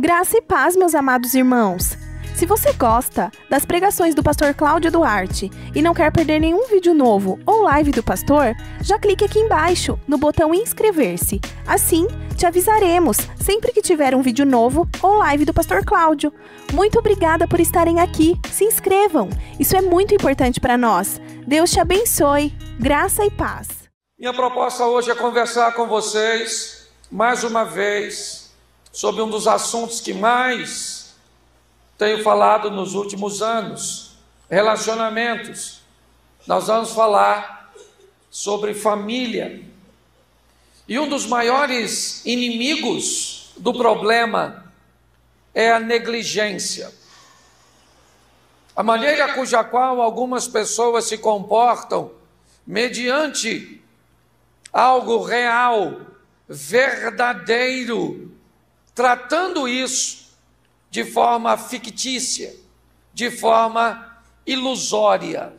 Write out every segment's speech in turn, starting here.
Graça e paz, meus amados irmãos! Se você gosta das pregações do pastor Cláudio Duarte e não quer perder nenhum vídeo novo ou live do pastor, já clique aqui embaixo no botão inscrever-se. Assim, te avisaremos sempre que tiver um vídeo novo ou live do pastor Cláudio. Muito obrigada por estarem aqui. Se inscrevam. Isso é muito importante para nós. Deus te abençoe. Graça e paz. Minha proposta hoje é conversar com vocês, mais uma vez, sobre um dos assuntos que mais tenho falado nos últimos anos, relacionamentos. Nós vamos falar sobre família. E um dos maiores inimigos do problema é a negligência. A maneira cuja qual algumas pessoas se comportam mediante algo real, verdadeiro, tratando isso de forma fictícia, de forma ilusória.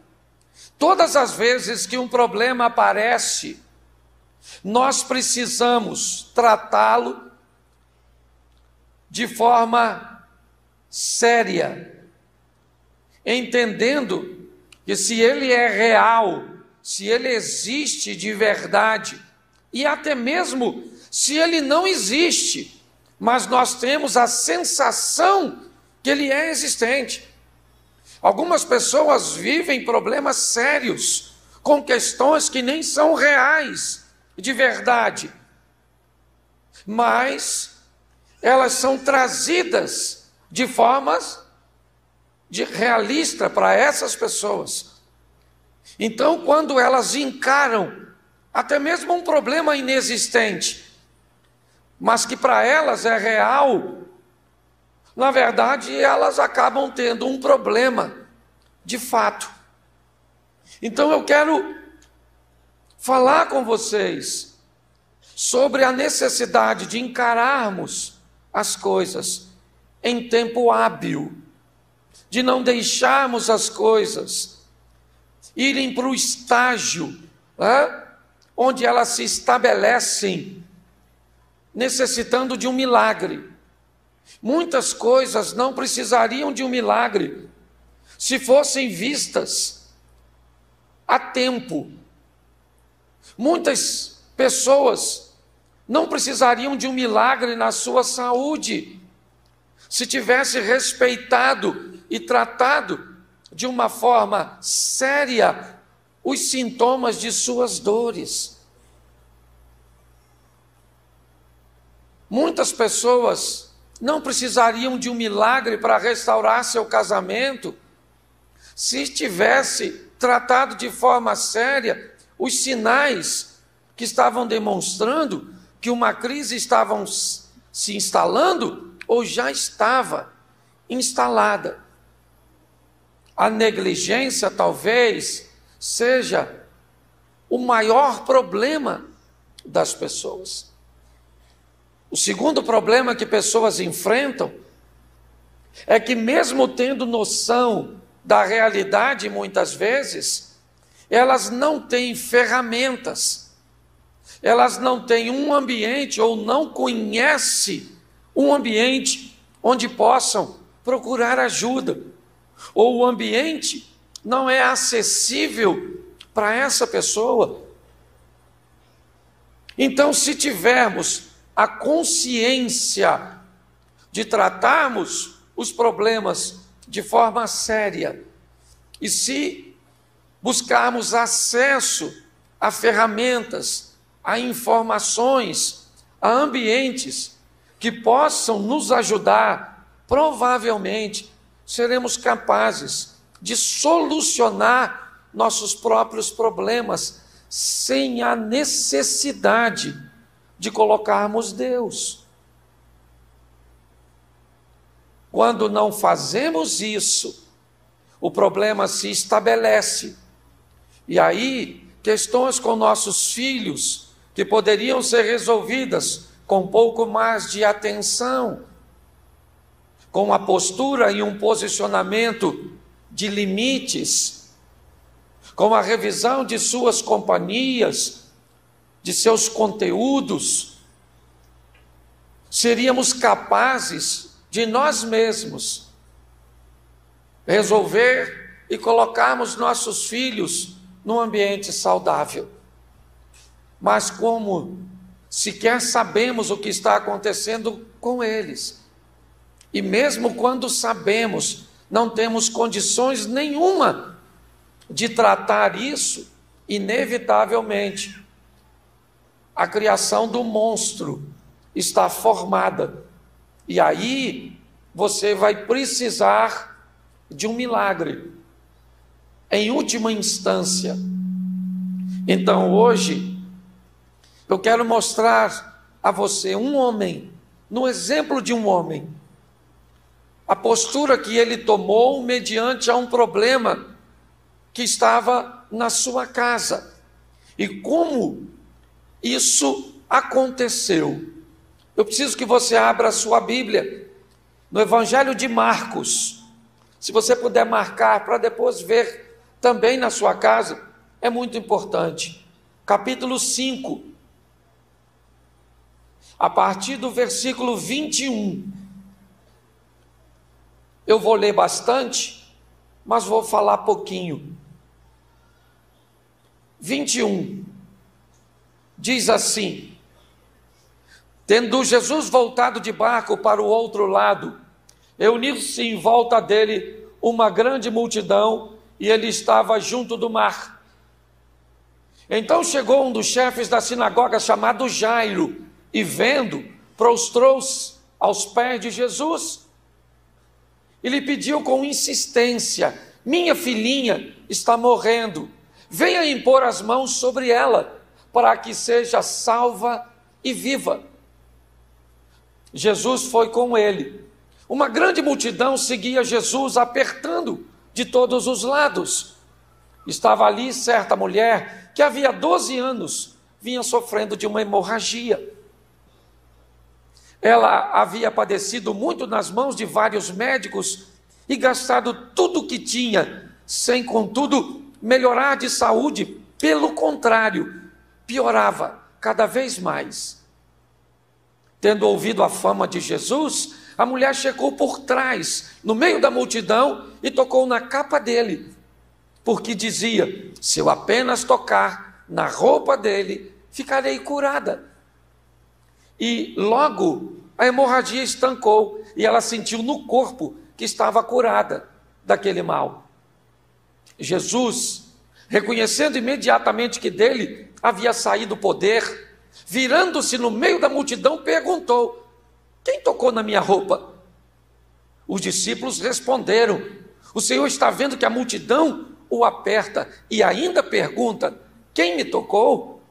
Todas as vezes que um problema aparece, nós precisamos tratá-lo de forma séria, entendendo que se ele é real, se ele existe de verdade, e até mesmo se ele não existe, mas nós temos a sensação que ele é existente. Algumas pessoas vivem problemas sérios, com questões que nem são reais, de verdade, mas elas são trazidas de formas realista para essas pessoas. Então, quando elas encaram até mesmo um problema inexistente, mas que para elas é real, na verdade elas acabam tendo um problema de fato. Então eu quero falar com vocês sobre a necessidade de encararmos as coisas em tempo hábil, de não deixarmos as coisas irem para o estágio onde elas se estabelecem necessitando de um milagre. Muitas coisas não precisariam de um milagre se fossem vistas a tempo. Muitas pessoas não precisariam de um milagre na sua saúde se tivesse respeitado e tratado de uma forma séria os sintomas de suas dores. Muitas pessoas não precisariam de um milagre para restaurar seu casamento se tivesse tratado de forma séria os sinais que estavam demonstrando que uma crise estava se instalando ou já estava instalada. A negligência talvez seja o maior problema das pessoas. O segundo problema que pessoas enfrentam é que, mesmo tendo noção da realidade, muitas vezes, elas não têm ferramentas, elas não têm um ambiente ou não conhecem um ambiente onde possam procurar ajuda, ou o ambiente não é acessível para essa pessoa. Então, se tivermos a consciência de tratarmos os problemas de forma séria, e se buscarmos acesso a ferramentas, a informações, a ambientes que possam nos ajudar, provavelmente seremos capazes de solucionar nossos próprios problemas sem a necessidade de colocarmos Deus. Quando não fazemos isso, o problema se estabelece. E aí, questões com nossos filhos, que poderiam ser resolvidas com um pouco mais de atenção, com uma postura e um posicionamento de limites, com a revisão de suas companhias, de seus conteúdos, seríamos capazes de nós mesmos resolver e colocarmos nossos filhos num ambiente saudável. Mas como sequer sabemos o que está acontecendo com eles, e mesmo quando sabemos, não temos condições nenhuma de tratar isso, inevitavelmente, a criação do monstro está formada. E aí você vai precisar de um milagre, em última instância. Então hoje, eu quero mostrar a você um homem, no exemplo de um homem, a postura que ele tomou mediante a um problema que estava na sua casa. E como isso aconteceu. Eu preciso que você abra a sua Bíblia no Evangelho de Marcos. Se você puder marcar para depois ver também na sua casa, é muito importante. Capítulo 5, a partir do versículo 21. Eu vou ler bastante, mas vou falar pouquinho. 21, diz assim: tendo Jesus voltado de barco para o outro lado, reuniu-se em volta dele uma grande multidão, e ele estava junto do mar. Então chegou um dos chefes da sinagoga, chamado Jairo, e vendo, prostrou-se aos pés de Jesus, e lhe pediu com insistência: minha filhinha está morrendo, venha impor as mãos sobre ela, para que seja salva e viva. Jesus foi com ele. Uma grande multidão seguia Jesus, apertando de todos os lados. Estava ali certa mulher que havia 12 anos vinha sofrendo de uma hemorragia. Ela havia padecido muito nas mãos de vários médicos e gastado tudo o que tinha, sem, contudo, melhorar de saúde. Pelo contrário, piorava cada vez mais. Tendo ouvido a fama de Jesus, a mulher chegou por trás, no meio da multidão, e tocou na capa dele, porque dizia: se eu apenas tocar na roupa dele, ficarei curada. E logo a hemorragia estancou, e ela sentiu no corpo que estava curada daquele mal. Jesus, reconhecendo imediatamente que dele havia saído o poder, virando-se no meio da multidão, perguntou: quem tocou na minha roupa? Os discípulos responderam: o Senhor está vendo que a multidão o aperta e ainda pergunta: quem me tocou?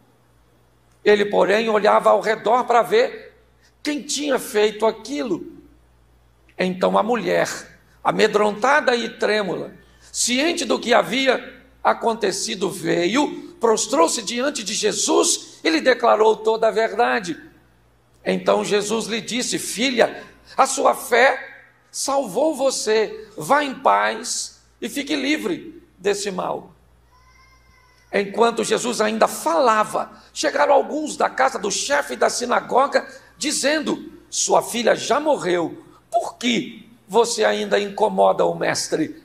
Ele, porém, olhava ao redor para ver quem tinha feito aquilo. Então a mulher, amedrontada e trêmula, ciente do que havia acontecido, veio, prostrou-se diante de Jesus e lhe declarou toda a verdade. Então Jesus lhe disse: filha, a sua fé salvou você, vá em paz e fique livre desse mal. Enquanto Jesus ainda falava, chegaram alguns da casa do chefe da sinagoga, dizendo: sua filha já morreu, por que você ainda incomoda o mestre?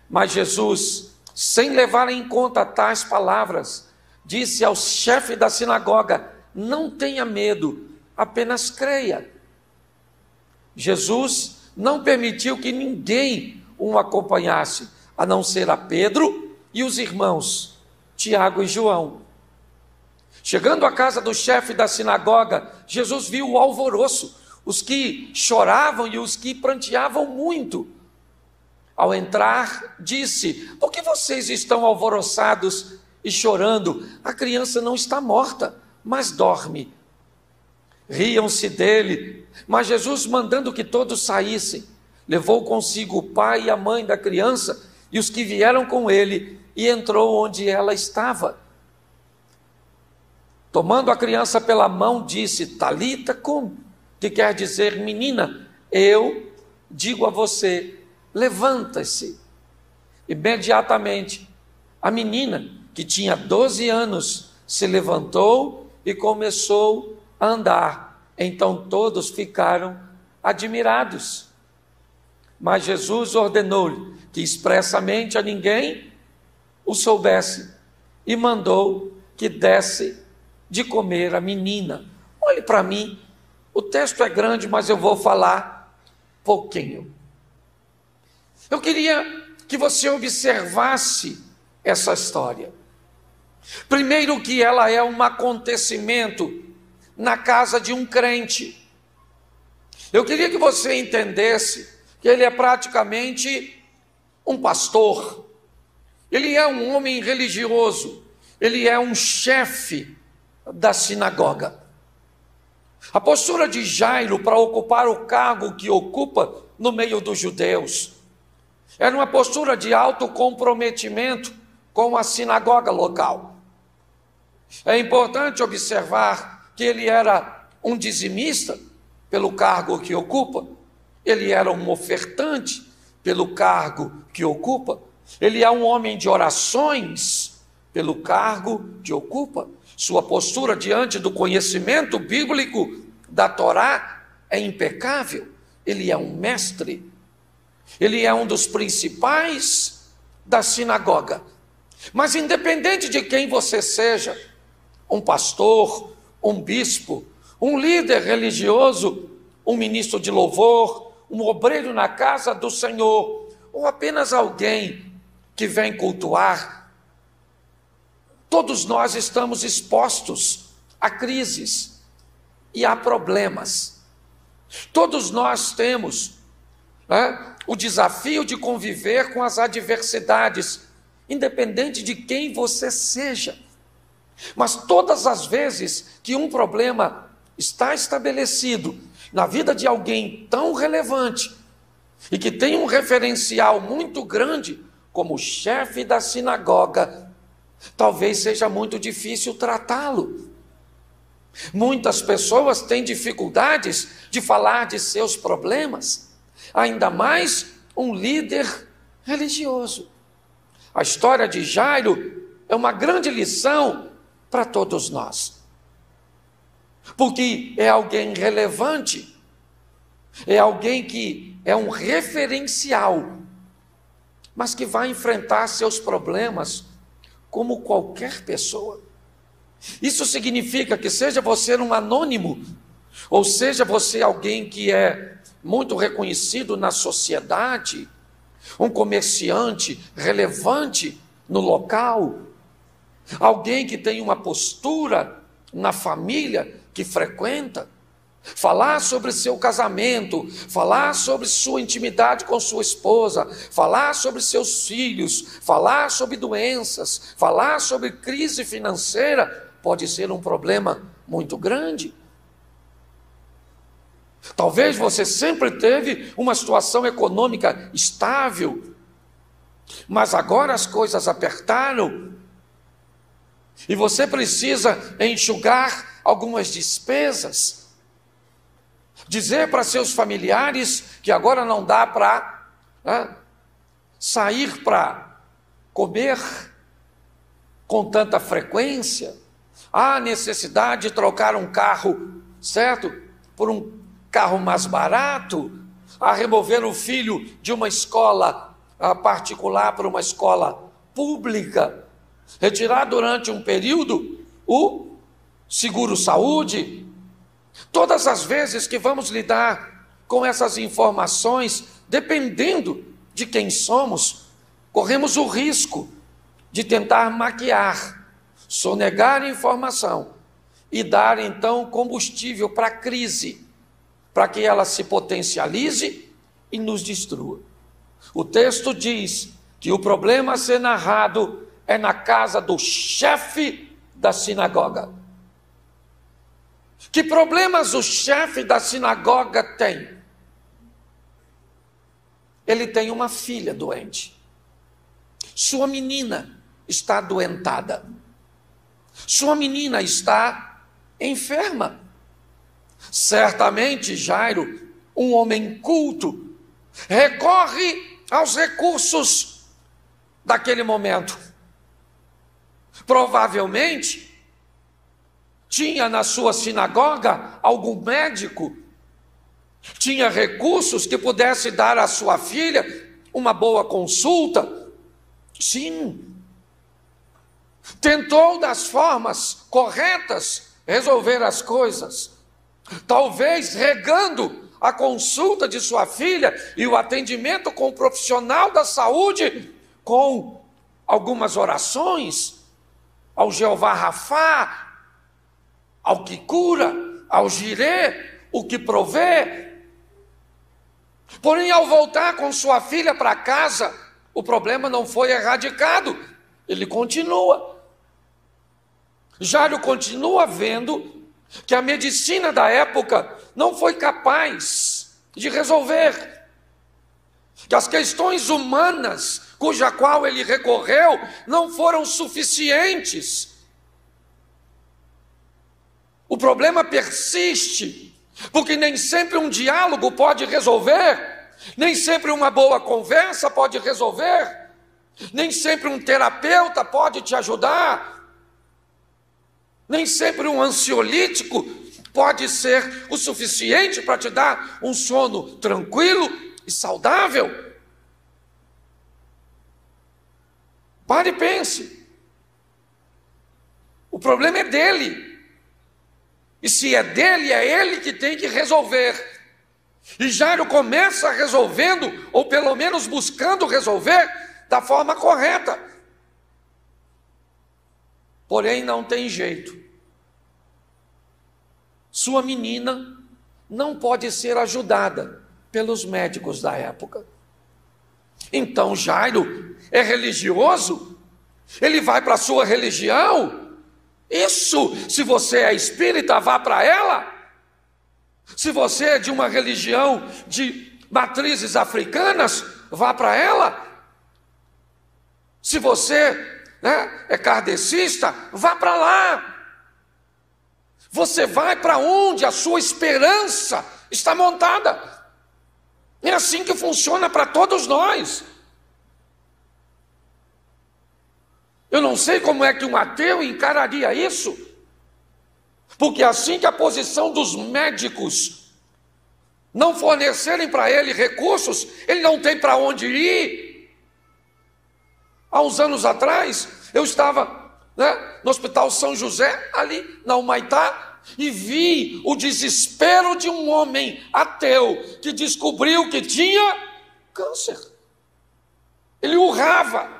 Mas Jesus, sem levar em conta tais palavras, disse ao chefe da sinagoga: não tenha medo, apenas creia. Jesus não permitiu que ninguém o acompanhasse, a não ser a Pedro e os irmãos Tiago e João. Chegando à casa do chefe da sinagoga, Jesus viu o alvoroço, os que choravam e os que pranteavam muito. Ao entrar, disse: por que vocês estão alvoroçados e chorando? A criança não está morta, mas dorme. Riam-se dele, mas Jesus, mandando que todos saíssem, levou consigo o pai e a mãe da criança e os que vieram com ele, e entrou onde ela estava. Tomando a criança pela mão, disse: Talita cum, que quer dizer: menina, eu digo a você, levanta-se. Imediatamente, a menina, que tinha 12 anos, se levantou e começou a andar. Então todos ficaram admirados. Mas Jesus ordenou-lhe que expressamente a ninguém o soubesse e mandou que desse de comer a menina. Olhe para mim, o texto é grande, mas eu vou falar pouquinho. Eu queria que você observasse essa história. Primeiro, que ela é um acontecimento na casa de um crente. Eu queria que você entendesse que ele é praticamente um pastor. Ele é um homem religioso. Ele é um chefe da sinagoga. A postura de Jairo para ocupar o cargo que ocupa no meio dos judeus era uma postura de alto comprometimento com a sinagoga local. É importante observar que ele era um dizimista pelo cargo que ocupa, ele era um ofertante pelo cargo que ocupa, ele é um homem de orações pelo cargo que ocupa. Sua postura diante do conhecimento bíblico da Torá é impecável. Ele é um mestre, ele é um dos principais da sinagoga. Mas independente de quem você seja, um pastor, um bispo, um líder religioso, um ministro de louvor, um obreiro na casa do Senhor, ou apenas alguém que vem cultuar, todos nós estamos expostos a crises e a problemas. Todos nós temos o desafio de conviver com as adversidades, independente de quem você seja. Mas todas as vezes que um problema está estabelecido na vida de alguém tão relevante e que tem um referencial muito grande, como o chefe da sinagoga, talvez seja muito difícil tratá-lo. Muitas pessoas têm dificuldades de falar de seus problemas, ainda mais um líder religioso. A história de Jairo é uma grande lição para todos nós, porque é alguém relevante, é alguém que é um referencial, mas que vai enfrentar seus problemas como qualquer pessoa. Isso significa que seja você um anônimo, ou seja você alguém que é muito reconhecido na sociedade, um comerciante relevante no local, alguém que tem uma postura na família que frequenta, falar sobre seu casamento, falar sobre sua intimidade com sua esposa, falar sobre seus filhos, falar sobre doenças, falar sobre crise financeira, pode ser um problema muito grande. Talvez você sempre teve uma situação econômica estável, mas agora as coisas apertaram e você precisa enxugar algumas despesas, dizer para seus familiares que agora não dá para sair para comer com tanta frequência, há necessidade de trocar um carro, certo, por um carro mais barato, a remover o filho de uma escola particular para uma escola pública, retirar durante um período o seguro-saúde. Todas as vezes que vamos lidar com essas informações, dependendo de quem somos, corremos o risco de tentar maquiar, sonegar informação e dar então combustível para a crise, para que ela se potencialize e nos destrua. O texto diz que o problema a ser narrado é na casa do chefe da sinagoga. Que problemas o chefe da sinagoga tem? Ele tem uma filha doente. Sua menina está adoentada. Sua menina está enferma. Certamente Jairo, um homem culto, recorre aos recursos daquele momento. Provavelmente tinha na sua sinagoga algum médico Tinha recursos que pudesse dar à sua filha uma boa consulta? Sim. Tentou das formas corretas resolver as coisas. Talvez regando a consulta de sua filha e o atendimento com o profissional da saúde com algumas orações ao Jeová Rafá, ao que cura, ao Jirê, o que provê. Porém, ao voltar com sua filha para casa, o problema não foi erradicado, ele continua. Jairo continua vendo que a medicina da época não foi capaz de resolver, que as questões humanas cuja qual ele recorreu não foram suficientes. O problema persiste, porque nem sempre um diálogo pode resolver, nem sempre uma boa conversa pode resolver, nem sempre um terapeuta pode te ajudar, nem sempre um ansiolítico pode ser o suficiente para te dar um sono tranquilo e saudável. Pare e pense. O problema é dele. E se é dele, é ele que tem que resolver. E Jairo começa resolvendo, ou pelo menos buscando resolver, da forma correta. Porém, não tem jeito. Sua menina não pode ser ajudada pelos médicos da época. Então Jairo é religioso? Ele vai para a sua religião? Isso, se você é espírita, vá para ela. Se você é de uma religião de matrizes africanas, vá para ela. Se você é kardecista, vá para lá. Você vai para onde a sua esperança está montada. É assim que funciona para todos nós. Eu não sei como é que um ateu encararia isso, porque assim que a posição dos médicos não fornecerem para ele recursos, ele não tem para onde ir. Há uns anos atrás, eu estava no Hospital São José, ali na Humaitá, e vi o desespero de um homem ateu que descobriu que tinha câncer. Ele urrava.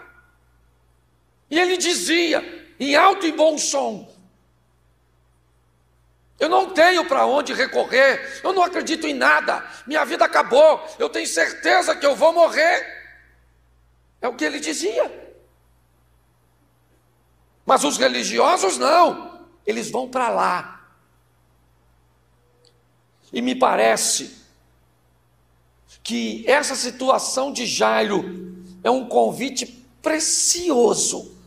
E ele dizia, em alto e bom som: eu não tenho para onde recorrer, eu não acredito em nada, minha vida acabou, eu tenho certeza que eu vou morrer. É o que ele dizia. Mas os religiosos não, eles vão para lá. E me parece que essa situação de Jairo é um convite precioso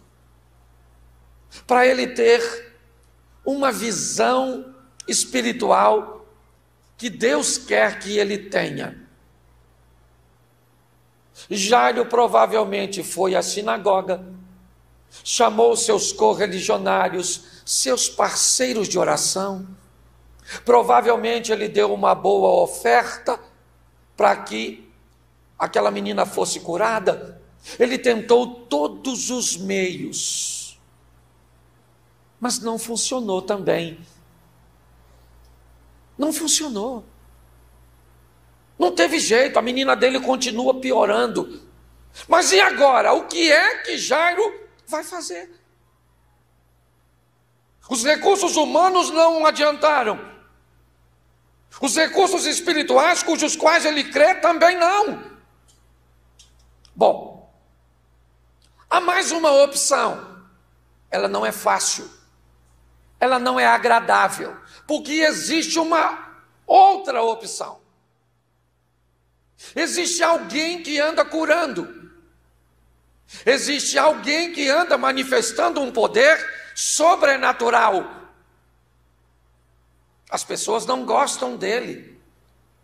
para ele ter uma visão espiritual que Deus quer que ele tenha. Jairo provavelmente foi à sinagoga, chamou seus correligionários, seus parceiros de oração. Provavelmente ele deu uma boa oferta para que aquela menina fosse curada. Ele tentou todos os meios, mas não funcionou também. Não funcionou. Não teve jeito, a menina dele continua piorando. Mas e agora? O que é que Jairo vai fazer? Os recursos humanos não adiantaram. Os recursos espirituais, cujos quais ele crê, também não. Bom, há mais uma opção. Ela não é fácil. Ela não é agradável. Porque existe uma outra opção. Existe alguém que anda curando. Existe alguém que anda manifestando um poder sobrenatural. As pessoas não gostam dele,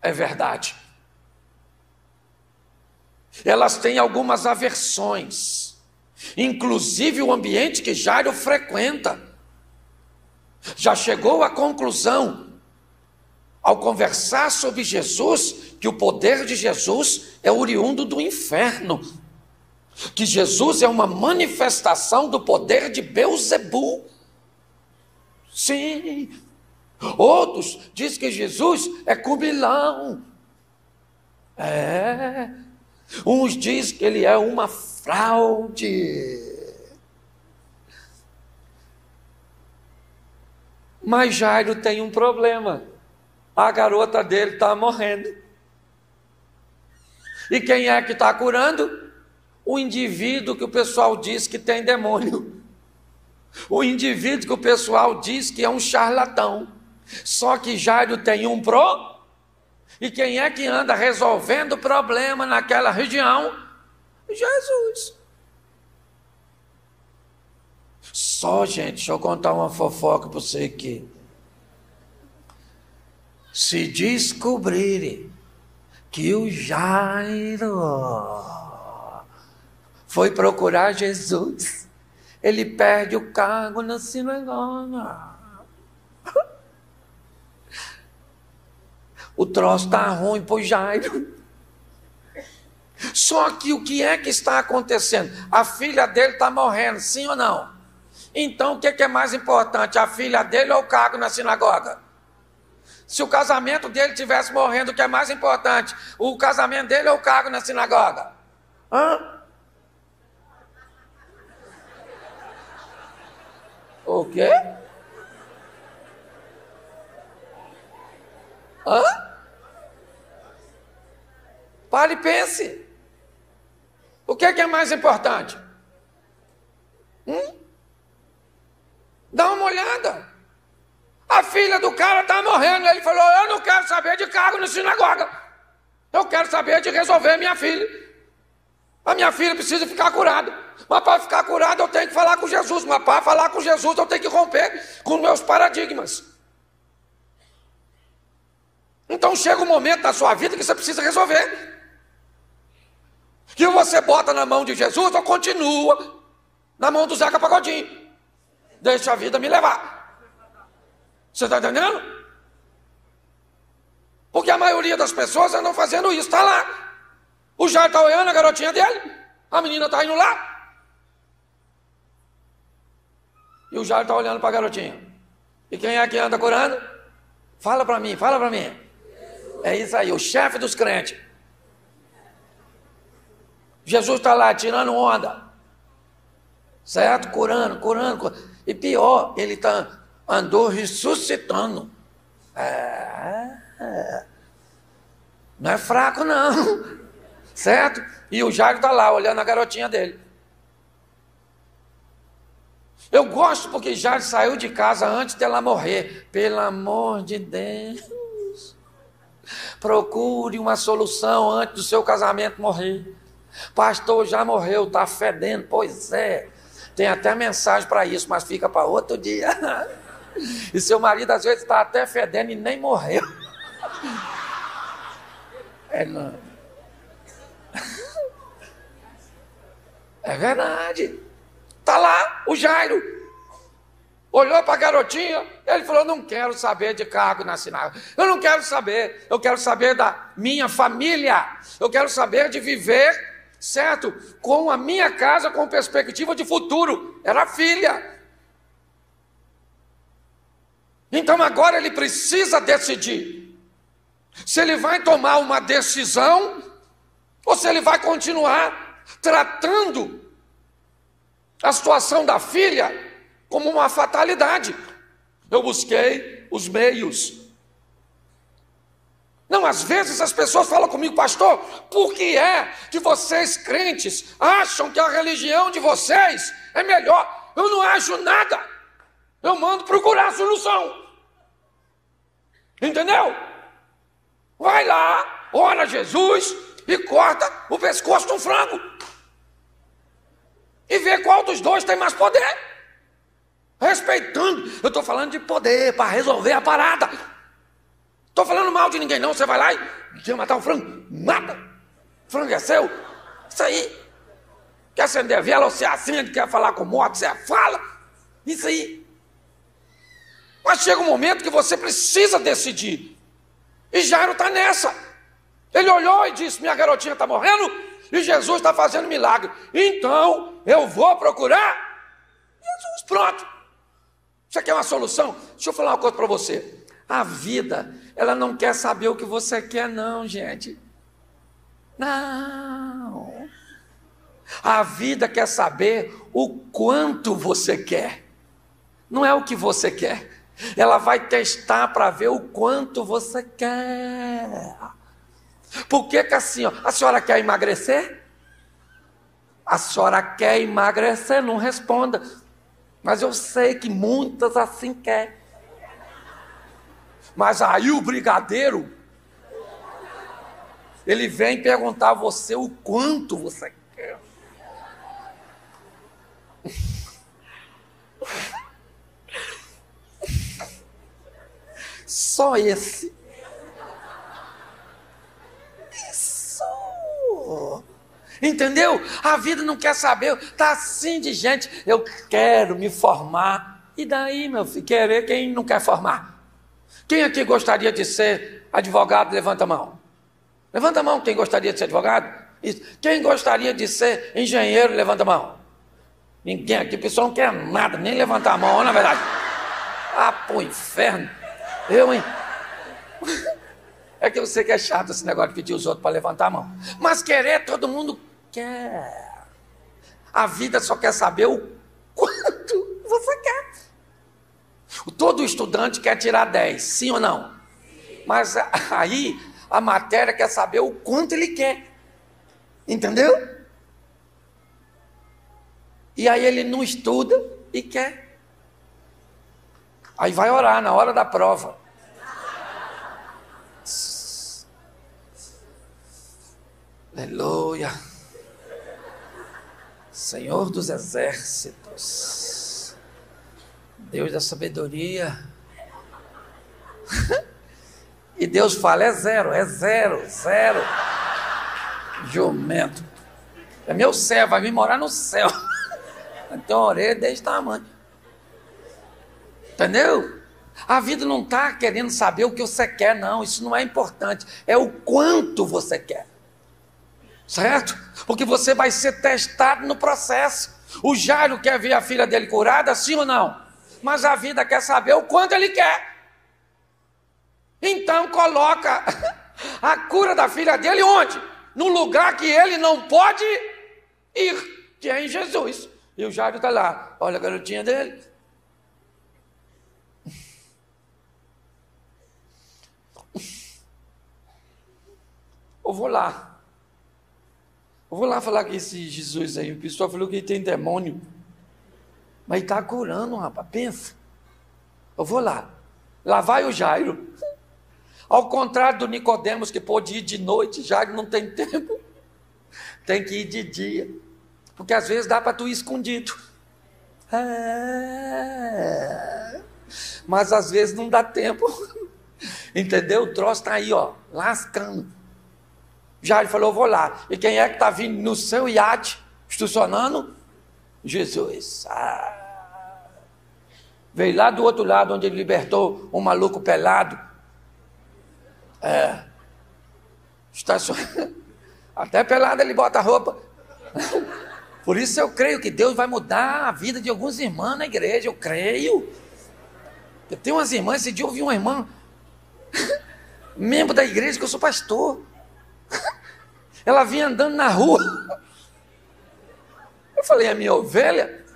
é verdade. Elas têm algumas aversões, inclusive o ambiente que Jairo frequenta. Já chegou à conclusão ao conversar sobre Jesus, que o poder de Jesus é oriundo do inferno, que Jesus é uma manifestação do poder de Beelzebul. Sim. Outros dizem que Jesus é comilão. Uns dizem que ele é uma fraude. Mas Jairo tem um problema. A garota dele está morrendo. E quem é que está curando? O indivíduo que o pessoal diz que tem demônio. O indivíduo que o pessoal diz que é um charlatão. Só que Jairo tem um e quem é que anda resolvendo o problema naquela região? Jesus. Só, gente, deixa eu contar uma fofoca para você aqui. Se descobrirem que o Jairo foi procurar Jesus, ele perde o cargo na sinagoga. O troço está ruim para o Jairo. Só que o que é que está acontecendo? A filha dele está morrendo, sim ou não? Então o que é mais importante, a filha dele ou o cargo na sinagoga? Se o casamento dele estivesse morrendo, o que é mais importante? O casamento dele ou o cargo na sinagoga? O quê? Pare e pense. O que é mais importante? Dá uma olhada. A filha do cara está morrendo. Ele falou, eu não quero saber de cargo na sinagoga. Eu quero saber de resolver minha filha. A minha filha precisa ficar curada. Mas para ficar curada eu tenho que falar com Jesus. Mas para falar com Jesus eu tenho que romper com meus paradigmas. Então chega um momento da sua vida que você precisa resolver. Que você bota na mão de Jesus ou continua na mão do Zeca Pagodinho. Deixa a vida me levar. Você está entendendo? Porque a maioria das pessoas andam fazendo isso, está lá. O Jairo está olhando a garotinha dele, a menina está indo lá. E o Jairo está olhando para a garotinha. E quem é que anda curando? Fala para mim, fala para mim. É isso aí, o chefe dos crentes. Jesus está lá tirando onda. Certo? Curando. E pior, ele andou ressuscitando. Não é fraco, não. Certo? E o Jairo está lá, olhando a garotinha dele. Eu gosto porque Jairo saiu de casa antes dela morrer. Pelo amor de Deus. Procure uma solução antes do seu casamento morrer. Pastor, já morreu, está fedendo. Pois é. Tem até mensagem para isso, mas fica para outro dia. E seu marido às vezes está até fedendo e nem morreu. Não. É verdade. Está lá o Jairo. Olhou para a garotinha, ele falou, não quero saber de cargo na sinagoga. Eu não quero saber. Eu quero saber da minha família. Eu quero saber de viver, certo? Com a minha casa, com perspectiva de futuro. Era filha. Então agora ele precisa decidir se ele vai tomar uma decisão ou se ele vai continuar tratando a situação da filha como uma fatalidade. Eu busquei os meios. Não, às vezes as pessoas falam comigo, pastor, por que é que vocês crentes acham que a religião de vocês é melhor? Eu não acho nada. Eu mando procurar a solução. Entendeu? Vai lá, ora a Jesus e corta o pescoço de um frango. E vê qual dos dois tem mais poder. Respeitando. Eu estou falando de poder para resolver a parada. Estou falando mal de ninguém não. Você vai lá e quer matar um frango? Mata. O frango é seu. Isso aí. Quer acender a vela, você acende. Quer falar com moto, você fala. Isso aí. Mas chega um momento que você precisa decidir. E Jairo está nessa. Ele olhou e disse: minha garotinha está morrendo e Jesus está fazendo milagre. Então eu vou procurar Jesus. Pronto. Isso aqui é uma solução? Deixa eu falar uma coisa para você. A vida, ela não quer saber o que você quer, não, gente. Não. A vida quer saber o quanto você quer. Não é o que você quer. Ela vai testar para ver o quanto você quer. Por que assim, ó, a senhora quer emagrecer? A senhora quer emagrecer? Não responda. Mas eu sei que muitas assim querem. Mas aí o brigadeiro, ele vem perguntar a você o quanto você quer. Só esse. Isso. Entendeu? A vida não quer saber. Está assim de gente. Eu quero me formar. E daí, meu filho, querer quem não quer formar? Quem aqui gostaria de ser advogado? Levanta a mão. Levanta a mão quem gostaria de ser advogado. Isso. Quem gostaria de ser engenheiro? Levanta a mão. Ninguém aqui, o pessoal não quer nada, nem levantar a mão, na verdade. Ah, pro inferno. Eu, hein? É que você que é chato esse negócio de pedir os outros para levantar a mão. Mas querer, todo mundo quer. A vida só quer saber o quanto você quer. Todo estudante quer tirar 10, sim ou não? Mas aí a matéria quer saber o quanto ele quer. Entendeu? E aí ele não estuda e quer. Aí vai orar na hora da prova. Aleluia. Senhor dos exércitos, Deus da sabedoria. E Deus fala: é zero, zero. Jumento. É meu céu, vai vir morar no céu. Tem uma orelha desse tamanho. Entendeu? A vida não está querendo saber o que você quer, não. Isso não é importante. É o quanto você quer. Certo? Porque você vai ser testado no processo. O Jairo quer ver a filha dele curada, sim ou não? Mas a vida quer saber o quanto ele quer. Então coloca a cura da filha dele onde? No lugar que ele não pode ir, que é em Jesus. E o Jairo está lá. Olha a garotinha dele. Eu vou lá falar com esse Jesus aí. O pessoal falou que ele tem demônio. Mas ele está curando, rapaz. Pensa. Eu vou lá. Lá vai o Jairo. Ao contrário do Nicodemos, que pôde ir de noite, Jairo não tem tempo. Tem que ir de dia. Porque às vezes dá para tu ir escondido. Mas às vezes não dá tempo. Entendeu? O troço está aí, ó, lascando. Jairo falou: eu vou lá. E quem é que está vindo no seu iate, estacionando? Jesus. Veio lá do outro lado, onde ele libertou um maluco pelado. Estacionando. Até pelado ele bota a roupa. Por isso eu creio que Deus vai mudar a vida de alguns irmãos na igreja. Eu creio. Eu tenho umas irmãs, esse dia eu ouvi uma irmã, membro da igreja, que eu sou pastor. Ela vinha andando na rua. Eu falei: é minha ovelha?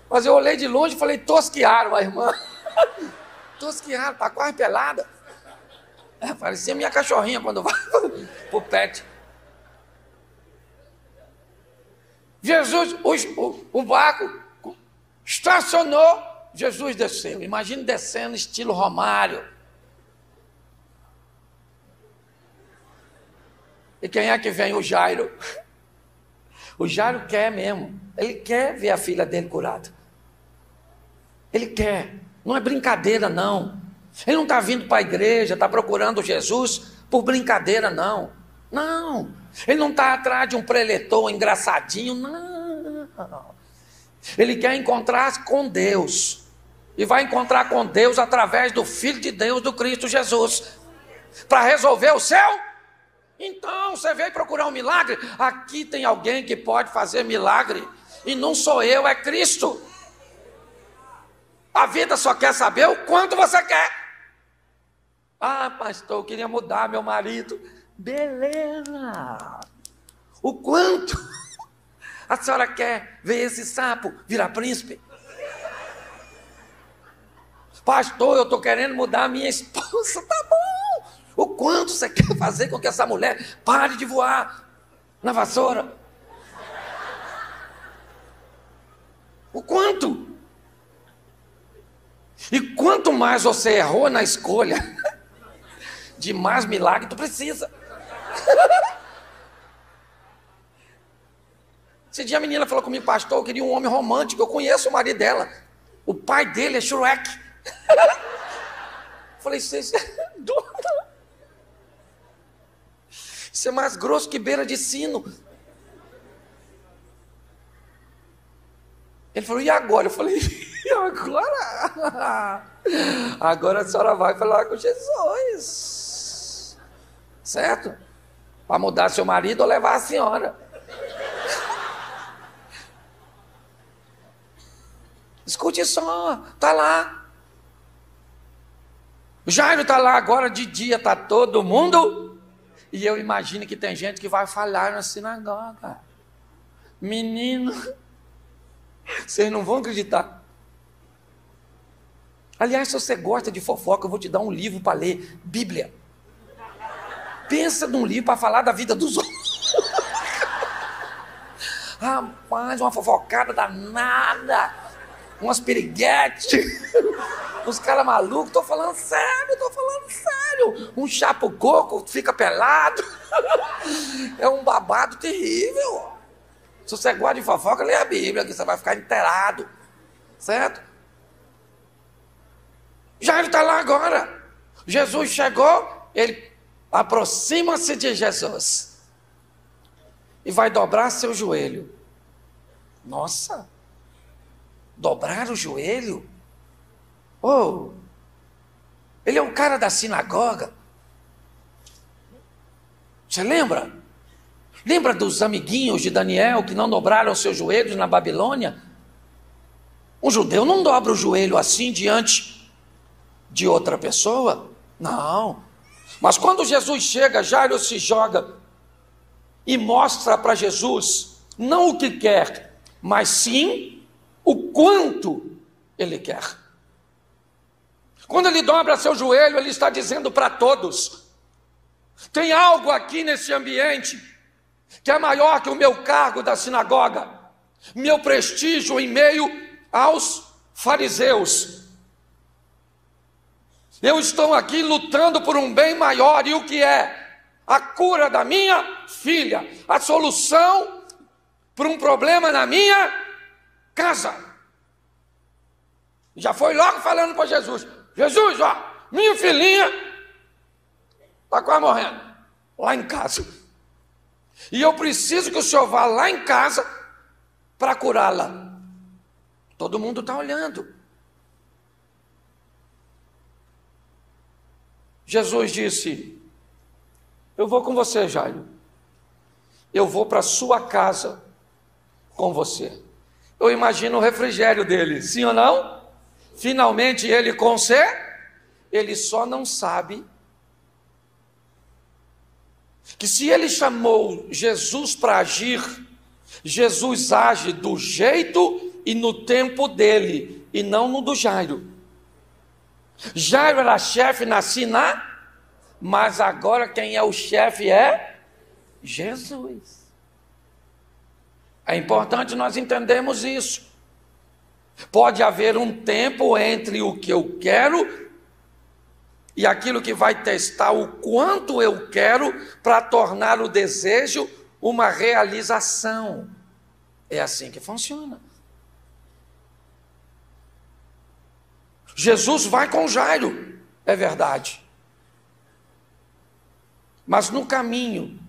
Mas eu olhei de longe e falei: tosquiaram a irmã. Tosquiaram, está quase pelada. Parecia minha cachorrinha quando vai pro pet. Jesus, o barco estacionou, Jesus desceu. Imagine descendo estilo Romário. E quem é que vem? O Jairo. O Jairo quer mesmo. Ele quer ver a filha dele curada. Ele quer. Não é brincadeira, não. Ele não está vindo para a igreja, está procurando Jesus por brincadeira, não. Não. Ele não está atrás de um preletor engraçadinho, não. Ele quer encontrar com Deus. e vai encontrar com Deus através do Filho de Deus, do Cristo Jesus, para resolver o seu. Então, você veio procurar um milagre? Aqui tem alguém que pode fazer milagre, e não sou eu, é Cristo. A vida só quer saber o quanto você quer. Ah, pastor, eu queria mudar meu marido. Beleza. O quanto? A senhora quer ver esse sapo virar príncipe? Pastor, eu estou querendo mudar a minha esposa. Tá bom. O quanto você quer fazer com que essa mulher pare de voar na vassoura? O quanto? E quanto mais você errou na escolha, de mais milagre tu precisa. Esse dia a menina falou comigo, pastor, eu queria um homem romântico, eu conheço o marido dela. O pai dele é Shrek. Falei, isso é doido. Isso é mais grosso que beira de sino. Ele falou, e agora? Eu falei, e agora? Agora a senhora vai falar com Jesus. Certo? Para mudar seu marido ou levar a senhora. Escute só, está lá. O Jairo está lá agora, de dia está todo mundo. E eu imagino que tem gente que vai falar na sinagoga. Menino, vocês não vão acreditar. Aliás, se você gosta de fofoca, eu vou te dar um livro para ler, Bíblia. Pensa num livro para falar da vida dos outros. Rapaz, uma fofocada danada. Umas piriguetes. Uns caras malucos. Estou falando sério. Um chapo-coco fica pelado. É um babado terrível. Se você gosta de fofoca, lê a Bíblia, que você vai ficar inteirado. Certo? Jairo está lá agora. Jesus chegou, ele aproxima-se de Jesus e vai dobrar seu joelho. Nossa, dobrar o joelho? Oh, ele é o cara da sinagoga. Você lembra? Lembra dos amiguinhos de Daniel que não dobraram seus joelhos na Babilônia? Um judeu não dobra o joelho assim diante de outra pessoa? Não. Mas quando Jesus chega, Jairo se joga e mostra para Jesus não o que quer, mas sim o quanto ele quer. Quando ele dobra seu joelho, ele está dizendo para todos: tem algo aqui nesse ambiente que é maior que o meu cargo da sinagoga, meu prestígio em meio aos fariseus. Eu estou aqui lutando por um bem maior, e o que é? A cura da minha filha, a solução para um problema na minha casa. Já foi logo falando para Jesus: Jesus, ó, minha filhinha está quase morrendo, lá em casa. E eu preciso que o senhor vá lá em casa para curá-la. Todo mundo está olhando. Jesus disse: eu vou com você, Jairo. Eu vou para a sua casa com você. Eu imagino o refrigério dele, sim ou não? Finalmente ele com você. Ele só não sabe que se ele chamou Jesus para agir, Jesus age do jeito e no tempo dele, e não no do Jairo. Jairo era chefe na Siná, mas agora quem é o chefe é Jesus. É importante nós entendermos isso. Pode haver um tempo entre o que eu quero e aquilo que vai testar o quanto eu quero para tornar o desejo uma realização. É assim que funciona. Jesus vai com Jairo, é verdade. Mas no caminho,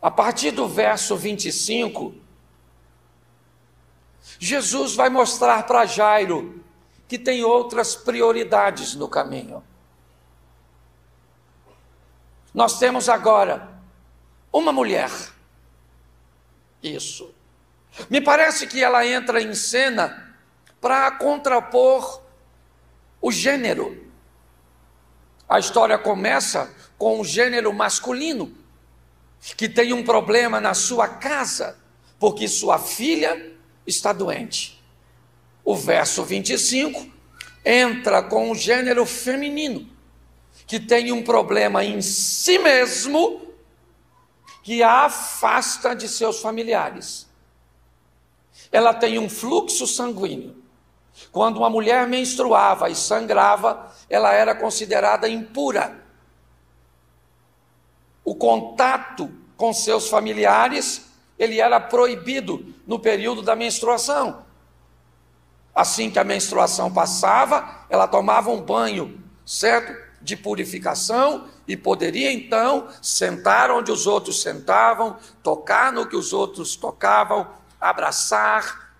a partir do verso 25, Jesus vai mostrar para Jairo que tem outras prioridades no caminho. Nós temos agora uma mulher. Isso. Me parece que ela entra em cena para contrapor o gênero. A história começa com o gênero masculino, que tem um problema na sua casa, porque sua filha está doente. O verso 25 entra com o gênero feminino, que tem um problema em si mesmo, que a afasta de seus familiares. Ela tem um fluxo sanguíneo. Quando uma mulher menstruava e sangrava, ela era considerada impura. O contato com seus familiares, ele era proibido no período da menstruação. Assim que a menstruação passava, ela tomava um banho, certo? De purificação, e poderia então sentar onde os outros sentavam, tocar no que os outros tocavam, abraçar.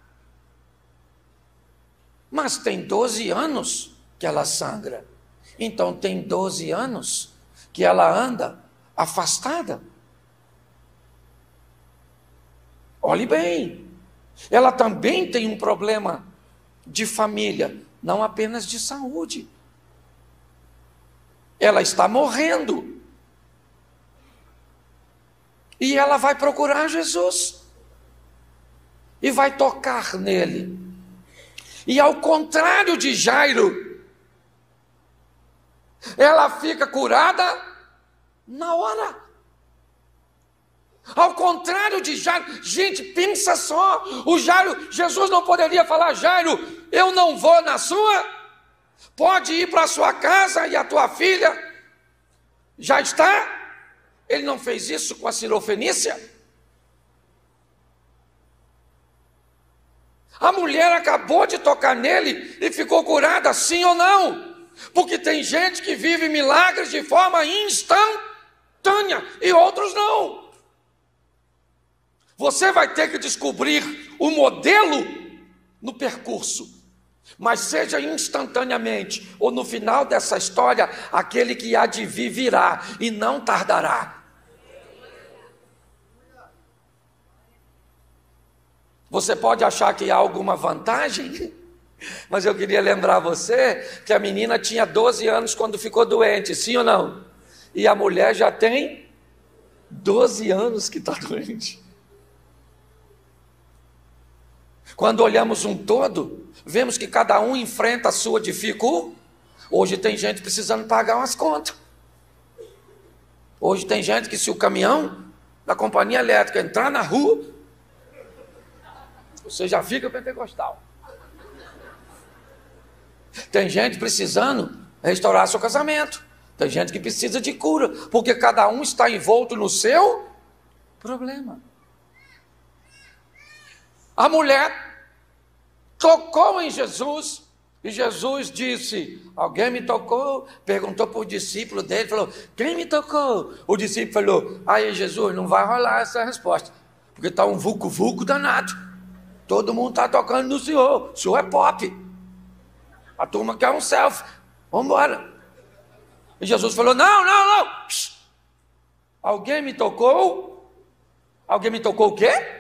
Mas tem 12 anos que ela sangra. Então tem 12 anos que ela anda afastada. Olhe bem, ela também tem um problema de família, não apenas de saúde. Ela está morrendo. E ela vai procurar Jesus. E vai tocar nele. E ao contrário de Jairo, ela fica curada na hora. Ao contrário de Jairo, gente, pensa só, o Jairo, Jesus não poderia falar: Jairo, eu não vou na sua, pode ir para a sua casa e a tua filha já está. Ele não fez isso com a Sirofenícia? A mulher acabou de tocar nele e ficou curada, sim ou não? Porque tem gente que vive milagres de forma instantânea e outros não. Você vai ter que descobrir o modelo no percurso, mas seja instantaneamente ou no final dessa história, aquele que há de vir virá e não tardará. Você pode achar que há alguma vantagem, mas eu queria lembrar você que a menina tinha 12 anos quando ficou doente, sim ou não? E a mulher já tem 12 anos que está doente. Quando olhamos um todo, vemos que cada um enfrenta a sua dificuldade. Hoje tem gente precisando pagar umas contas. Hoje tem gente que, se o caminhão da companhia elétrica entrar na rua, você já fica pentecostal. Tem gente precisando restaurar seu casamento. Tem gente que precisa de cura, porque cada um está envolto no seu problema. A mulher tocou em Jesus, e Jesus disse: alguém me tocou? Perguntou para o discípulo dele, falou: quem me tocou? O discípulo falou: aí Jesus, não vai rolar essa resposta, porque está um vulco-vulco danado. Todo mundo está tocando no senhor. O senhor é pop. A turma quer um selfie. Vamos embora. E Jesus falou: não. Alguém me tocou? Alguém me tocou o quê?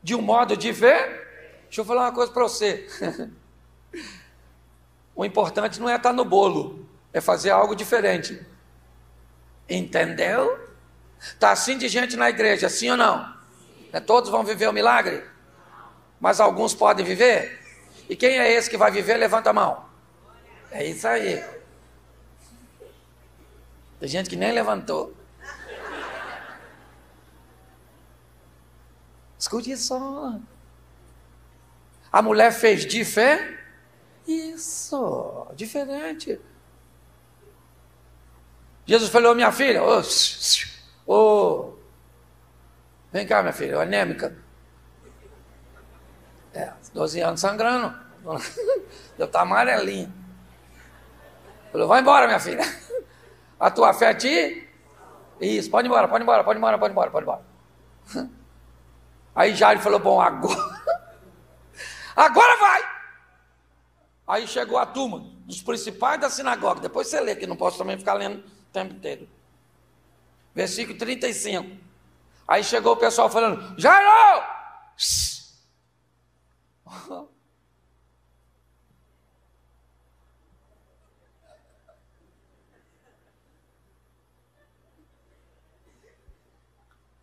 De um modo de ver? Deixa eu falar uma coisa para você. O importante não é estar no bolo, é fazer algo diferente. Entendeu? Está assim de gente na igreja, sim ou não? Todos vão viver o milagre? Mas alguns podem viver? E quem é esse que vai viver? Levanta a mão. É isso aí. Tem gente que nem levantou. Escute só. A mulher fez de fé? Isso, diferente. Jesus falou: minha filha, vem cá, minha filha, anêmica. 12 anos sangrando. Eu estou amarelinho. Falou: vai embora, minha filha. A tua fé te... Isso, pode ir embora. Aí Jairo falou: bom, agora agora vai. Aí chegou a turma dos principais da sinagoga. Depois você lê, que não posso também ficar lendo o tempo inteiro. Versículo 35. Aí chegou o pessoal falando, Jairo!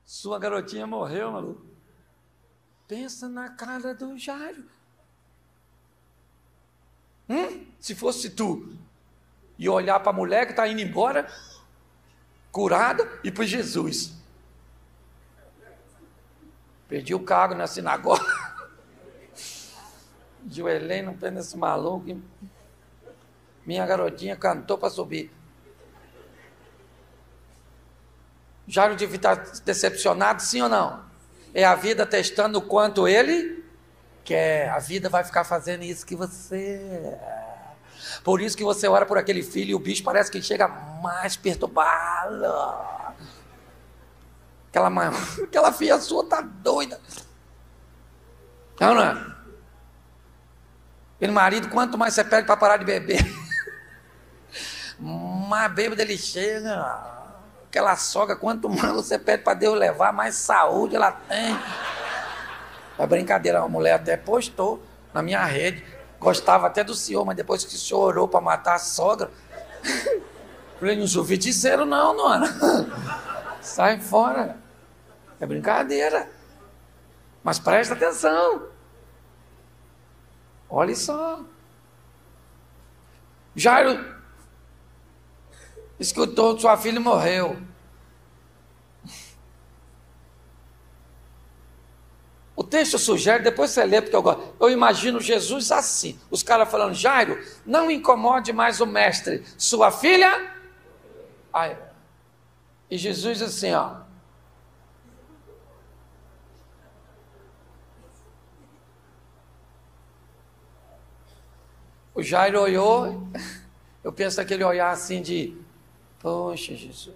Sua garotinha morreu, maluco. Pensa na cara do Jairo. Se fosse tu, e olhar para a mulher que está indo embora, curada, e para Jesus. Perdi o cargo na sinagoga. Joelhei no pé desse maluco. E minha garotinha cantou para subir. Jairo devia estar decepcionado, sim ou não? É a vida testando o quanto ele quer. A vida vai ficar fazendo isso que você... Por isso que você ora por aquele filho e o bicho parece que chega mais perturbado. Aquela filha sua tá doida. Não é? Aquele marido, quanto mais você pede para parar de beber, mais bêbado ele chega. Aquela sogra, quanto mais você pede para Deus levar, mais saúde ela tem. É brincadeira, a mulher até postou na minha rede. Gostava até do senhor, mas depois que o senhor orou para matar a sogra, falei, não sou feiticeiro não, dona. Sai fora. É brincadeira. Mas presta atenção. Olha só. Jairo escutou, sua filha morreu. O texto sugere, depois você lê, porque eu imagino Jesus assim. Os caras falando, Jairo, não incomode mais o mestre. Sua filha... Ai. E Jesus assim, ó. O Jairo olhou, eu penso naquele olhar assim de, poxa, Jesus,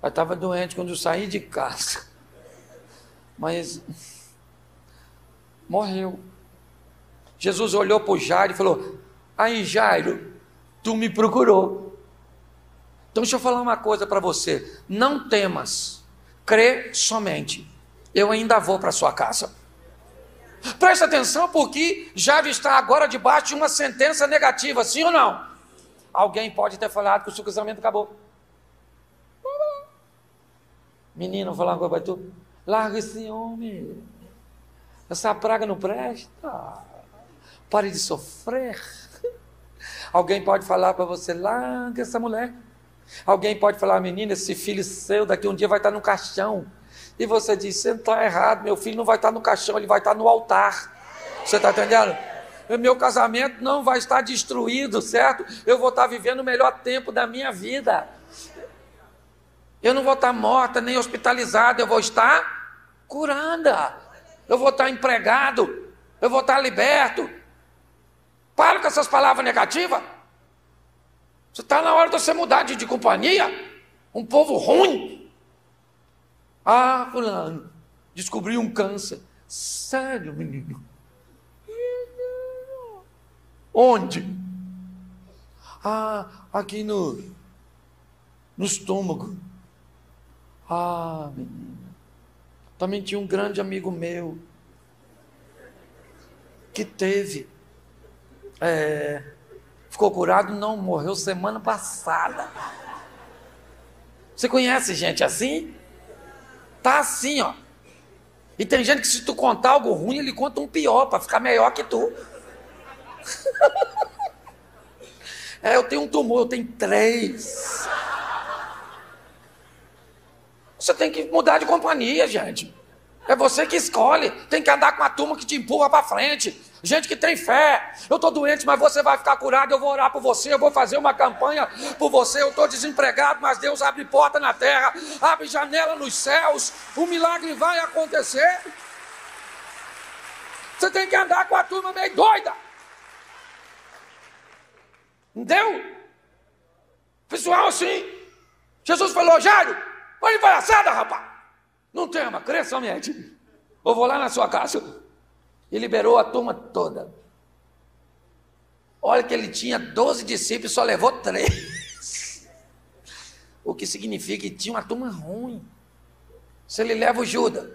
eu estava doente quando eu saí de casa, mas morreu. Jesus olhou para o Jairo e falou, aí Jairo, tu me procurou. Então deixa eu falar uma coisa para você, não temas, crê somente, eu ainda vou para sua casa. Presta atenção, porque Jairo está agora debaixo de uma sentença negativa, sim ou não? Alguém pode ter falado que o seu casamento acabou. Menino, vou falar uma coisa para tu. Larga esse homem. Essa praga não presta. Pare de sofrer. Alguém pode falar para você, larga essa mulher. Alguém pode falar, menina, esse filho seu daqui um dia vai estar no caixão. E você diz, você não está errado, meu filho não vai estar no caixão, ele vai estar no altar. Você está entendendo? O meu casamento não vai estar destruído, certo? Eu vou estar vivendo o melhor tempo da minha vida. Eu não vou estar morta, nem hospitalizada, eu vou estar curada. Eu vou estar empregado, eu vou estar liberto. Para com essas palavras negativas. Você está na hora de você mudar de companhia. Um povo ruim. Ah, fulano, descobriu um câncer. Sério, menino? Onde? Ah, aqui no estômago. Ah, menino. Também tinha um grande amigo meu que teve. Ficou curado? Não, morreu semana passada. Você conhece gente assim? Tá assim, ó. E tem gente que se tu contar algo ruim, ele conta um pior, para ficar melhor que tu. Eu tenho um tumor, eu tenho 3. Você tem que mudar de companhia, gente. É você que escolhe. Tem que andar com a turma que te empurra para frente. Gente que tem fé. Eu estou doente, mas você vai ficar curado. Eu vou orar por você. Eu vou fazer uma campanha por você. Eu estou desempregado, mas Deus abre porta na terra. Abre janela nos céus. O milagre vai acontecer. Você tem que andar com a turma meio doida. Entendeu? Pessoal assim. Jesus falou, Jairo, olha palhaçada, rapaz. Não tema, crê somente. Eu vou lá na sua casa. e liberou a turma toda. Olha que ele tinha 12 discípulos e só levou 3. O que significa que tinha uma turma ruim. Se ele leva o Judas,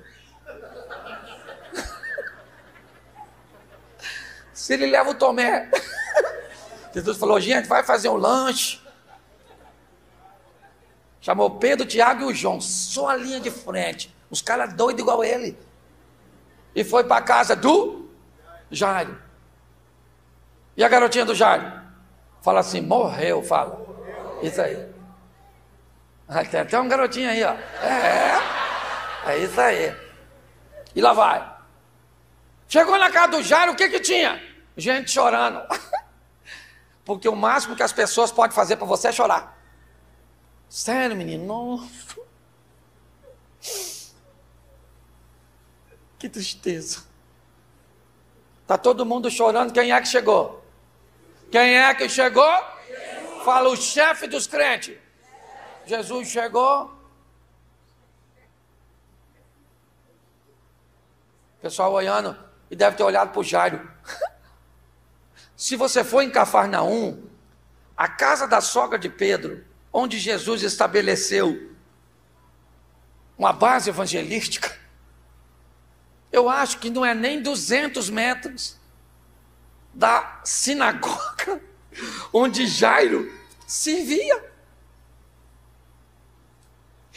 se ele leva o Tomé, Jesus falou, gente, vai fazer um lanche. Chamou Pedro, Tiago e o João, só a linha de frente, os caras doidos igual ele. E foi para a casa do Jairo. E a garotinha do Jairo? Fala assim, morreu, fala. Isso aí. Tem até um garotinho aí, ó. É isso aí. E lá vai. Chegou na casa do Jairo, o que que tinha? Gente chorando. Porque o máximo que as pessoas podem fazer para você é chorar. Sério, menino? Nossa. Que tristeza. Tá todo mundo chorando. Quem é que chegou? Quem é que chegou? Jesus. Fala o chefe dos crentes. Jesus chegou. O pessoal olhando e deve ter olhado para o Jairo. Se você for em Cafarnaum, a casa da sogra de Pedro, onde Jesus estabeleceu uma base evangelística, eu acho que não é nem 200 metros da sinagoga onde Jairo servia.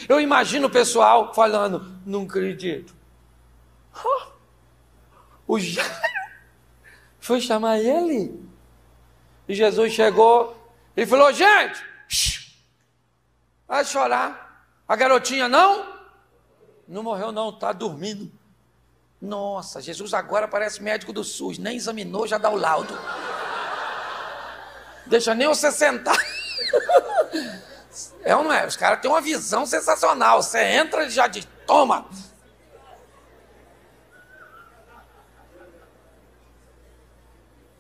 Eu imagino o pessoal falando, não acredito. O Jairo foi chamar ele. E Jesus chegou e falou, gente, vai chorar. A garotinha não morreu não, está dormindo. Nossa, Jesus agora parece médico do SUS, nem examinou, já dá o laudo. Deixa nem você sentar. É ou não é? Os caras têm uma visão sensacional. Você entra e já diz, toma.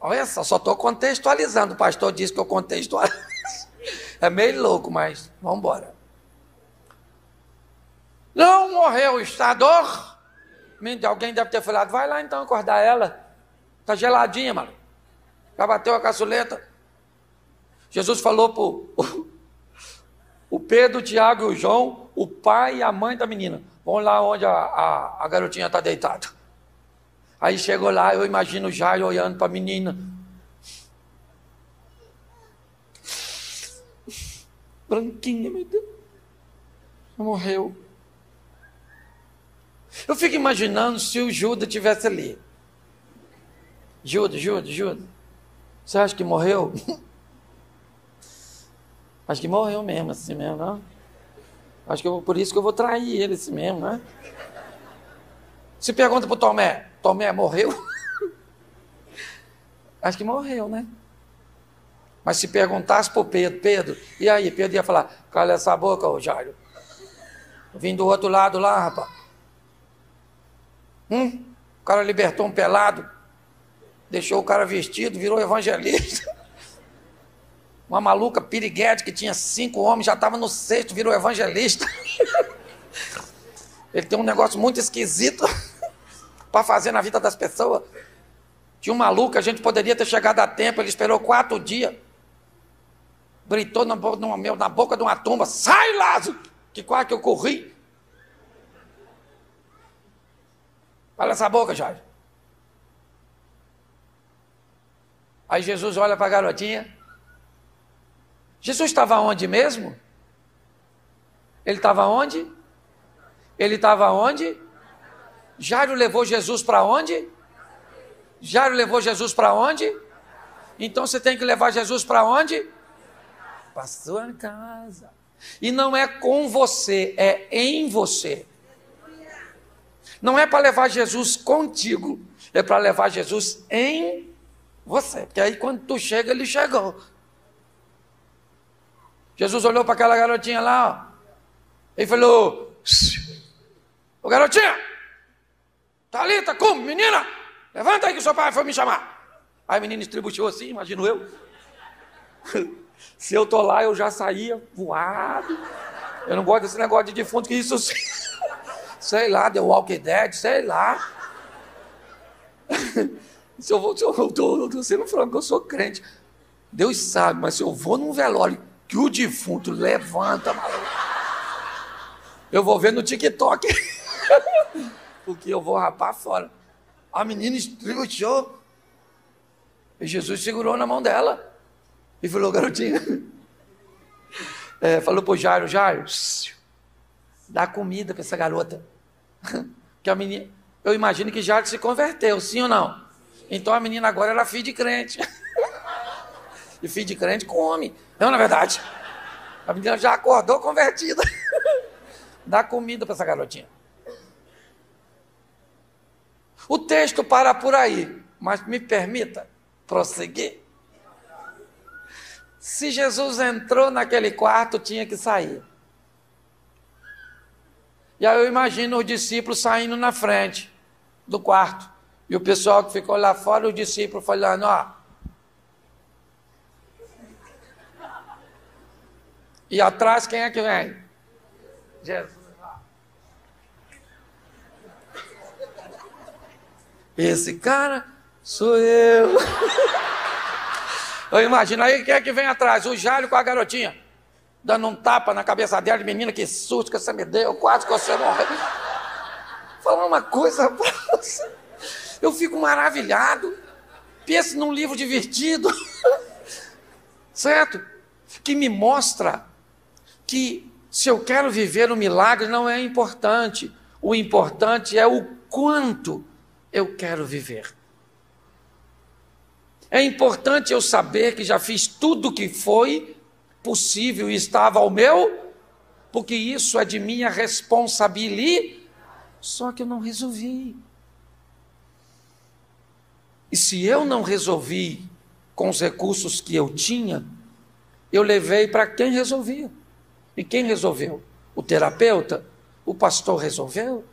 Olha só estou contextualizando. O pastor disse que eu contextualizo. É meio louco, mas vamos embora. Não morreu, está dor. Alguém deve ter falado, vai lá então acordar ela. Está geladinha, mano. Já bateu a caçuleta. Jesus falou para o Pedro, o Tiago e o João, o pai e a mãe da menina. Vão lá onde a garotinha está deitada. Aí chegou lá, eu imagino o Jairo olhando para a menina. Branquinha, meu Deus. Morreu. Eu fico imaginando se o Judas estivesse ali. Judas. Você acha que morreu? Acho que morreu mesmo, assim mesmo, não? Acho que por isso que eu vou trair ele assim mesmo, né? Se pergunta para o Tomé, Tomé morreu? Acho que morreu, né? Mas se perguntasse para o Pedro, e aí? Pedro ia falar, cala essa boca, ô Jairo. Vim do outro lado lá, rapaz. O cara libertou um pelado, deixou o cara vestido, virou evangelista. Uma maluca piriguete que tinha 5 homens, já estava no 6º, virou evangelista. Ele tem um negócio muito esquisito para fazer na vida das pessoas. Tinha um maluco, a gente poderia ter chegado a tempo, ele esperou 4 dias. Gritou na boca de uma tumba, sai, Lázaro! Que quase que eu corri. Cala essa boca, Jairo. Aí Jesus olha para a garotinha. Jesus estava onde mesmo? Ele estava onde? Ele estava onde? Jairo levou Jesus para onde? Jairo levou Jesus para onde? Então você tem que levar Jesus para onde? Para sua casa. E não é com você, é em você. Não é para levar Jesus contigo, é para levar Jesus em você. Porque aí quando tu chega, ele chegou. Jesus olhou para aquela garotinha lá, ó, e falou, ô garotinha, Talita, como, menina, levanta aí que o seu pai foi me chamar. Aí a menina estribuchou assim, imagino eu. Se eu tô lá, eu já saía voado. Eu não gosto desse negócio de defunto, que isso... Sei lá, The Walking Dead, sei lá. Se eu estou sendo franco, que eu sou crente. Deus sabe, mas se eu vou num velório que o defunto levanta, maluco, eu vou ver no TikTok. Porque eu vou rapar fora. A menina estribuchou. E Jesus segurou na mão dela. E falou, garotinha. Falou pro Jairo, dá comida para essa garota. Que a menina, eu imagino que Jairo se converteu, sim ou não? Então a menina agora era filha de crente. E filho de crente come. Não, na verdade. A menina já acordou convertida. Dá comida para essa garotinha. O texto para por aí, mas me permita prosseguir. Se Jesus entrou naquele quarto, tinha que sair. E aí eu imagino os discípulos saindo na frente do quarto. E o pessoal que ficou lá fora, os discípulos falando, E atrás quem é que vem? Jesus. Esse cara sou eu. Eu imagino aí quem é que vem atrás? O Jairo com a garotinha, dando um tapa na cabeça dela, menina, que susto que você me deu, quase que você morreu. Falar uma coisa pra você. Eu fico maravilhado. Pense num livro divertido. Certo? Que me mostra que se eu quero viver um milagre não é importante. O importante é o quanto eu quero viver. É importante eu saber que já fiz tudo o que foi possível e estava ao meu, porque isso é de minha responsabilidade, só que eu não resolvi. E se eu não resolvi com os recursos que eu tinha, eu levei para quem resolvia. E quem resolveu? O terapeuta? O pastor resolveu?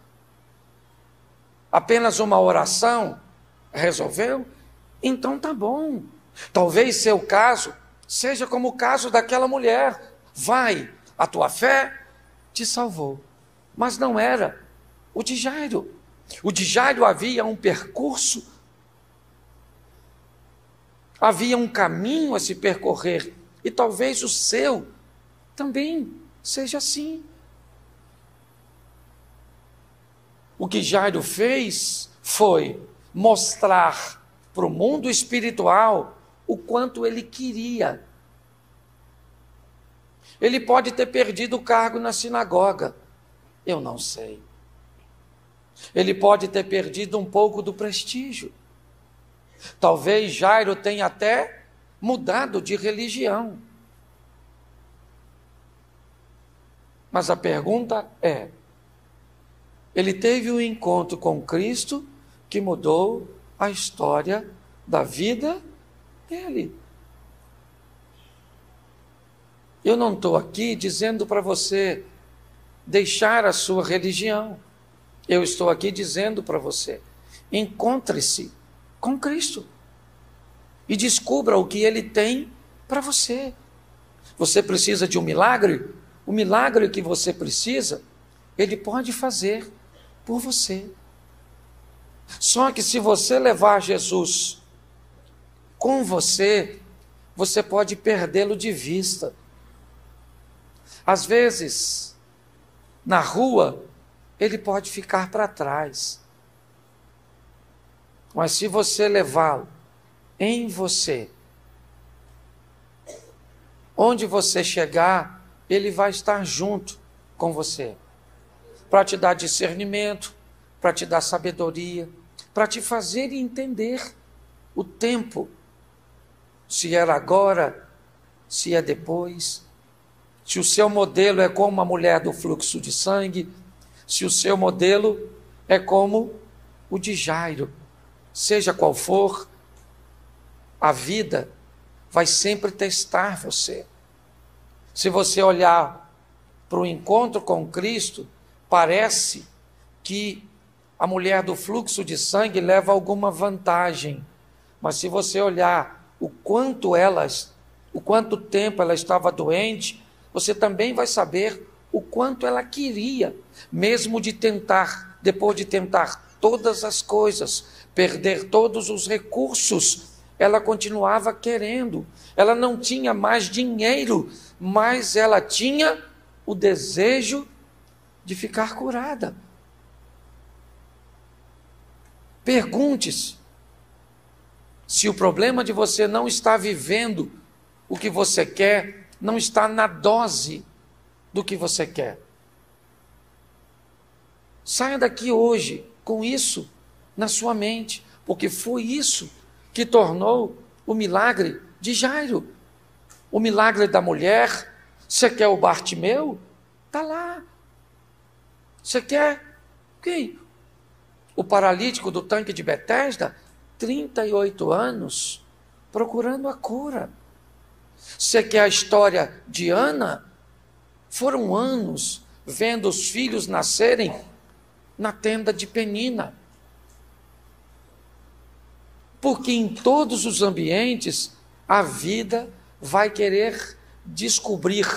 Apenas uma oração resolveu? Então tá bom. Talvez seu caso seja como o caso daquela mulher. Vai, a tua fé te salvou. Mas não era o de Jairo. O de Jairo havia um percurso, havia um caminho a se percorrer. E talvez o seu também seja assim. O que Jairo fez foi mostrar para o mundo espiritual o quanto ele queria. Ele pode ter perdido o cargo na sinagoga, eu não sei. Ele pode ter perdido um pouco do prestígio. Talvez Jairo tenha até mudado de religião. Mas a pergunta é, ele teve um encontro com Cristo que mudou a história da vida dele. Eu não estou aqui dizendo para você deixar a sua religião. Eu estou aqui dizendo para você, encontre-se com Cristo e descubra o que Ele tem para você. Você precisa de um milagre? O milagre que você precisa, Ele pode fazer por você. Só que se você levar Jesus com você, você pode perdê-lo de vista. Às vezes, na rua, ele pode ficar para trás. Mas se você levá-lo em você, onde você chegar, ele vai estar junto com você, para te dar discernimento, para te dar sabedoria, para te fazer entender o tempo, se era agora, se é depois, se o seu modelo é como a mulher do fluxo de sangue, se o seu modelo é como o de Jairo. Seja qual for, a vida vai sempre testar você. Se você olhar para o encontro com Cristo, parece que a mulher do fluxo de sangue leva alguma vantagem. Mas se você olhar o quanto tempo ela estava doente, você também vai saber o quanto ela queria, mesmo depois de tentar todas as coisas, perder todos os recursos, ela continuava querendo. Ela não tinha mais dinheiro, mas ela tinha o desejo de ficar curada. Pergunte-se se o problema de você não estar vivendo o que você quer, não está na dose do que você quer. Saia daqui hoje com isso na sua mente, porque foi isso que tornou o milagre de Jairo. O milagre da mulher. Você quer o Bartimeu? Está lá. Você quer quem? O paralítico do tanque de Betesda? 38 anos procurando a cura. Você quer a história de Ana? Foram anos vendo os filhos nascerem na tenda de Penina. Porque em todos os ambientes a vida vai querer descobrir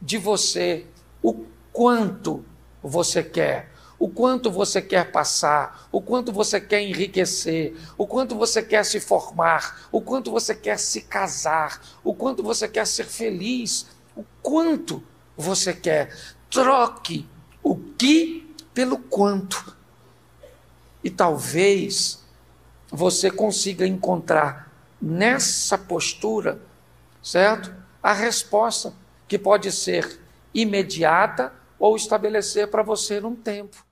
de você o quanto você quer, o quanto você quer passar, o quanto você quer enriquecer, o quanto você quer se formar, o quanto você quer se casar, o quanto você quer ser feliz, o quanto você quer. Troque o que pelo quanto. E talvez você consiga encontrar nessa postura, certo? A resposta que pode ser imediata ou estabelecer para você um tempo.